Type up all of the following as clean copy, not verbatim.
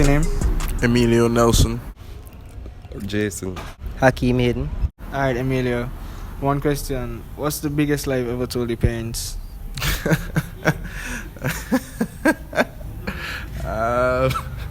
your name? Emilio Nelson. Jason. Hakeem Hayden. Alright, Emilio. One question. What's the biggest lie you've ever told your parents?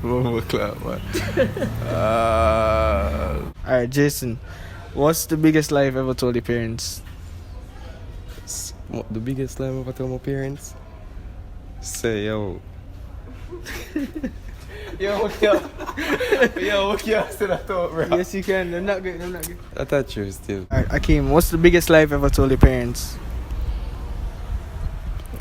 One more clap, man. Alright, Jason. What's the biggest lie you've ever told your parents? The biggest lie I've ever told my parents? Say, yo. Yo, say that out, bro. Yes, you can. I'm not good. I thought you were still. Alright, Akeem, what's the biggest lie you've ever told your parents?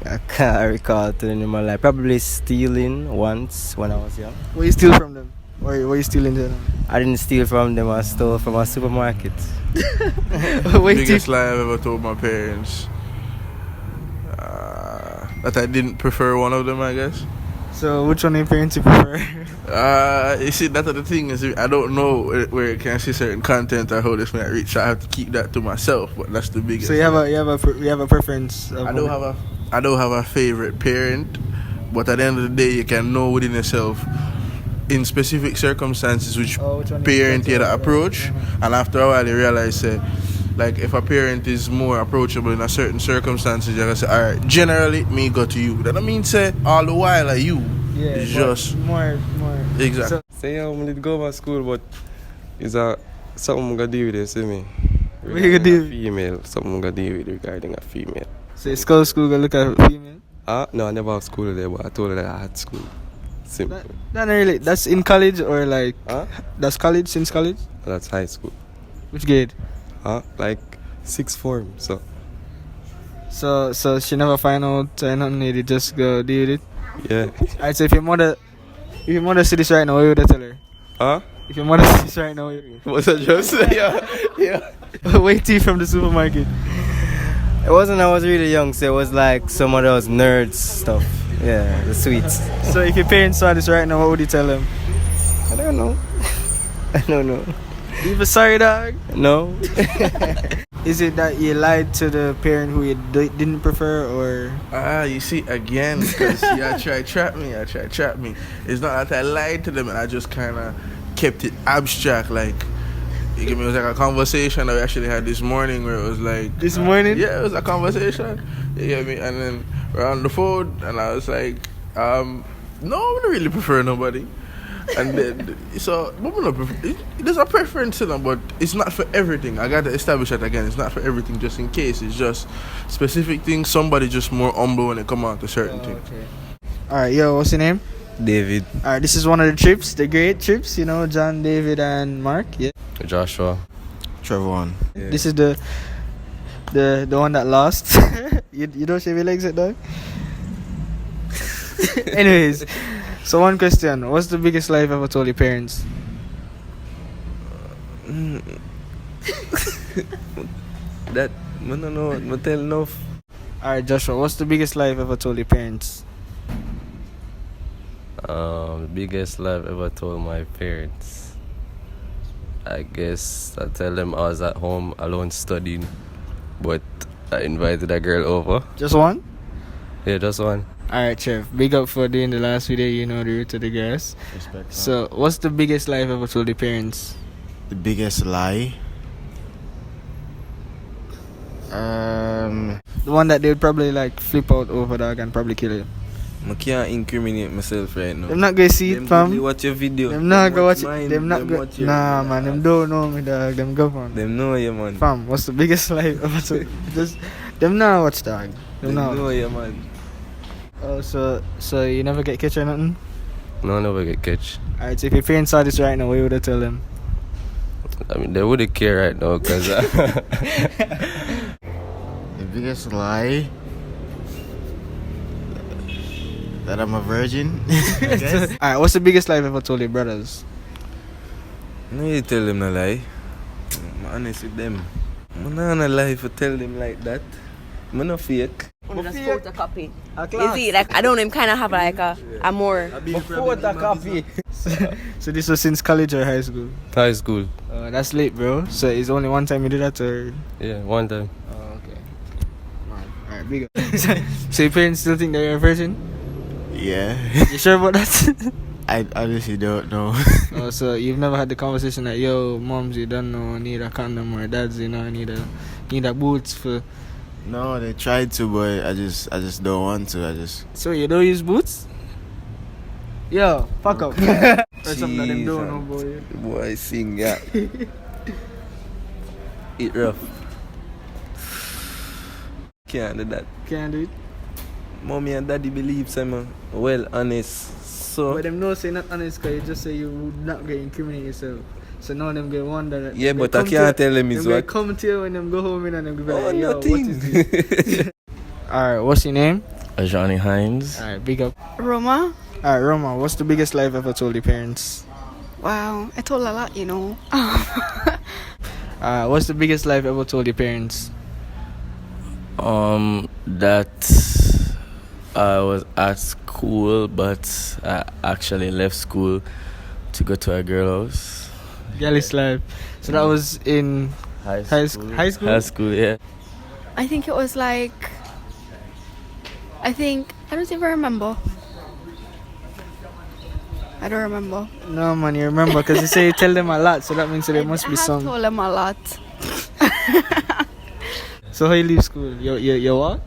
I can't recall telling in my life. Probably stealing once when I was young. What you steal from them? Or what you stealing them? I didn't steal from them, I stole from a supermarket. Biggest lie I've ever told my parents. That I didn't prefer one of them, I guess. So which one of your parents you prefer? You see, that's the thing is, I don't know where it can see certain content or how this might reach. So I have to keep that to myself. But that's the biggest. So you have a preference. I don't have a favorite parent, but at the end of the day, you can know within yourself, in specific circumstances, which parent you approach, and after a while you realize, like if a parent is more approachable in a certain circumstances, you're gonna say, alright, generally me go to you. That don't mean say all the while are you. Yeah, it's just more. Exactly. Say, yo, I'm going to go to school, but it's something I'm going to do with it, see me? What you gonna do? Female, something I'm going to do with regarding a female. So you go to school, go look at a female? No, I never have school there, but I told her that I had school. Simple. Not really. That's in college or like... Huh? That's college, since college? That's high school. Which grade? Like sixth form, so. So she never find out nothing, they just go deal with it? Yeah. Alright, so if your mother see this right now, what would you tell her? Huh? If your mother see this right now, what would you What's that just? Yeah. Wait tea from the supermarket. It wasn't I was really young, so it was like some of those nerds stuff. Yeah, the sweets. So if your parents saw this right now, what would you tell them? I don't know. I don't know. You feel sorry, dog? No. Is it that you lied to the parent who you didn't prefer, or? You see, again, because I tried trap me. It's not that I lied to them, and I just kind of kept it abstract. Like, it was like a conversation that we actually had this morning where it was like... This morning? Yeah, it was a conversation. You get me? And then we're on the phone, and I was like, no, I don't really prefer nobody. And then, so, there's a preference to them, but it's not for everything. I got to establish that again. It's not for everything, just in case. It's just specific things. Somebody just more humble when it come out to certain things. Okay. Alright, yo, what's your name? David. Alright, this is one of the trips, the great trips, you know, John, David, and Mark. Yeah. Joshua. Trevor. Yeah. This is the one that lost. you don't shave your legs at dog? Anyways, so one question. What's the biggest lie you've ever told your parents? That, I don't know, I tell enough. Alright, Joshua, what's the biggest lie you've ever told your parents? The biggest lie I've ever told my parents. I guess I tell them I was at home alone studying, but I invited a girl over. Just one? Yeah, just one. Alright, Chef. Big up for doing the last video, you know, the route to the girls. Respect. So, what's the biggest lie you've ever told your parents? The biggest lie? The one that they'd probably like flip out over, dog, and probably kill you. I can't incriminate myself right now. Them not gonna see it, fam. Them watch your video. Them not gonna watch mine, it. Them not go. Nah, man. Them don't know me, dog. Them go on. Them know you, man. Fam, what's the biggest lie you've ever told? Just them not watch, dog. Them know you, man. Oh, so you never get catch or nothing? No, I never get catch. Alright, so if your parents saw this right now, what would you tell them? I mean, they wouldn't care right now, because... The biggest lie? That I'm a virgin? I guess. Alright, what's the biggest lie you've ever told your brothers? No, you tell them no lie. I'm honest with them. I'm not gonna lie if I tell them like that. I'm not fake. Just photocopy. You see, like I don't even kind of have like a more photocopy. So this was since college or high school? High school. That's late, bro. So it's only one time you did that, or? Yeah, one time. Oh, okay. Alright, big up. So your parents still think that you're a virgin? Yeah. You sure about that? I honestly don't know. Oh, so you've never had the conversation like, yo, moms, you don't know, need a condom, or dads, you know, need a boots for. No, they tried to, but I just don't want to. So you don't use boots? Yo, fuck up. Or something that them don't know, boy. Boy, Singh, yeah. It rough. Can't do that. Can't do it. Mommy and daddy believes I'm well honest. So But them no say not honest, because you just say you would not get incriminate yourself. So now them get wonder that. yeah, they but I come can't to- tell them is them what. they come to you when them go home and them go Oh, like, yo, nothing. what is this? Alright, what's your name? Johnny Hines. Alright, big up. Roma. Alright, Roma, what's the biggest lie you've ever told your parents? Wow, I told a lot, you know. What's the biggest lie you've ever told your parents? That I was at school, but I actually left school to go to a girl house. Girl's life. So that was in high school? High school, yeah. I think it was like, I don't even remember. I don't remember. No, man, you remember, because you say you tell them a lot, so that means that there must I be have some. told them a lot. So how you leave school? You walk?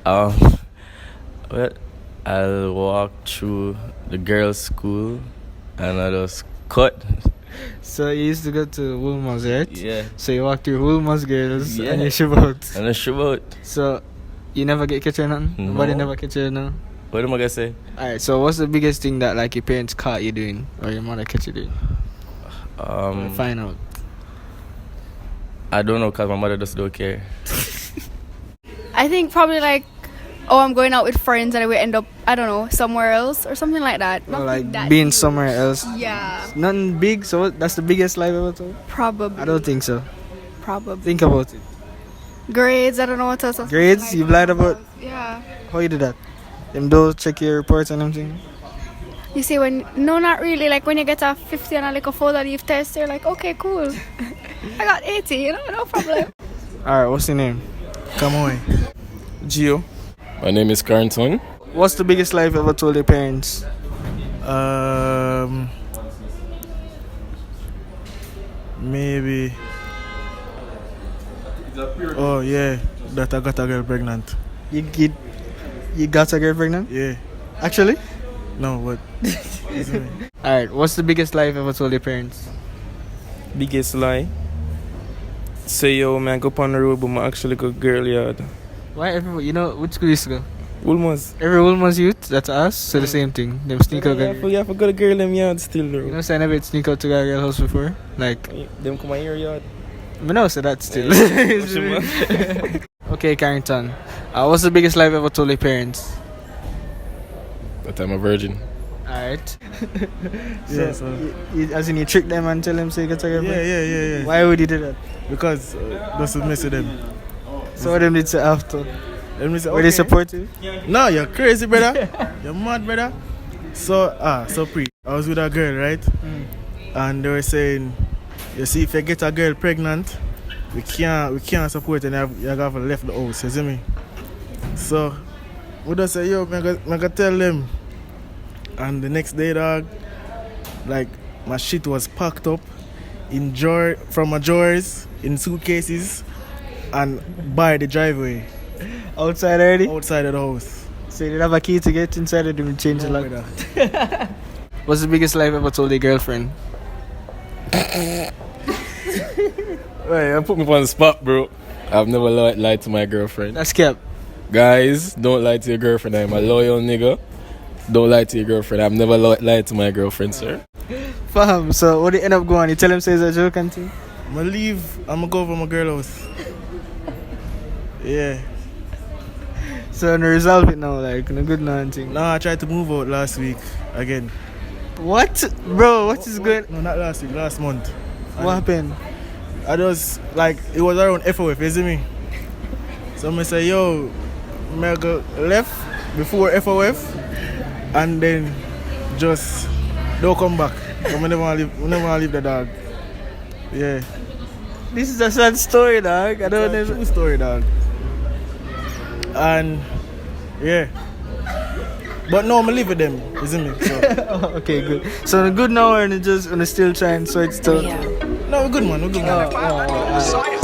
Well, I'll walk through the girls' school and I just cut. So you used to go to Woolmos, right? Yeah. So you walk through Woolmos girls Yeah. and you shove out. And I shove out. So you never get catch or nothing? No. Nobody never catch you, no? What am I gonna say? Alright, so what's the biggest thing that like your parents caught you doing or your mother catch you doing? Find out. I don't know, cause my mother just don't care. I think probably like, oh, I'm going out with friends and I will end up, I don't know, somewhere else or something like that. Or Nothing like that being huge. somewhere else. Yeah, Nothing big, so that's the biggest lie ever told? probably. I don't think so. Probably. Think about it. Grades, I don't know what else. Grades? Like You've lied about? Yeah. How you do that? Them don't check your reports and everything? You see, no, not really. Like when you get a 50 on a like a 4 that you've tested, you're like, okay, cool. I got 80, you know, no problem. Alright, what's your name? Come on. Gio. My name is Carnton. What's the biggest lie you've ever told your parents? Maybe. Oh yeah, that I got a girl pregnant. You got a girl pregnant? Yeah. Actually? No, what? Alright, what's the biggest lie you've ever told your parents? Biggest lie. Say yo man, go up on the road, but I actually go girl yard. Why everybody, you know, which school you used to go? Woolmos. Every Woolmans youth, that's us, so the same thing. Them sneak out. Yeah, I forgot the girl them yard still You though. know, so I never sneak out to a girl house before. Like, Them come on your yard. I know, so that's still. Yeah. Okay, Carrington. What's the biggest lie you've ever told your parents? That I'm a virgin. Alright. Yeah, as in you trick them and tell them so you get a girl pregnant? Yeah. Why would you do that? Because that's what mess with them. So what them did say after? Them say, Were they supportive? No, you're crazy, brother. You're mad, brother. So I was with a girl, right? And they were saying, you see, if you get a girl pregnant, we can't support and you have to left the house, you see me? So we just say, yo, I gotta tell them. And the next day, dog, like my shit was packed up from my drawers in suitcases and by the driveway. Outside already? Outside of the house. So you didn't have a key to get inside and then change the lock? Brother. What's the biggest lie you've ever told your girlfriend? Hey, you put me on the spot, bro. I've never lied to my girlfriend. That's kept. Guys, don't lie to your girlfriend. I'm a loyal nigga. Don't lie to your girlfriend. I've never lied to my girlfriend, sir. Fam, so what do you end up going? You tell him say it's a joke and thing? I'm gonna leave. I'm gonna go over my girl house. Yeah. So no resolve it now, like no good now and thing. No, I tried to move out last week again. What? Bro, what is good? No, not last week, last month. What happened? I just, like, it was around FOF, you see me? So I say, yo, I go left before FOF and then just don't come back. I never want to leave the dog. Yeah. This is a sad story, dog. I don't It's a know. true story, dog. And yeah. But no, I live with them, isn't it? So. Okay, good. So good now and just still trying, so it's still. No, we're good man, we're good man.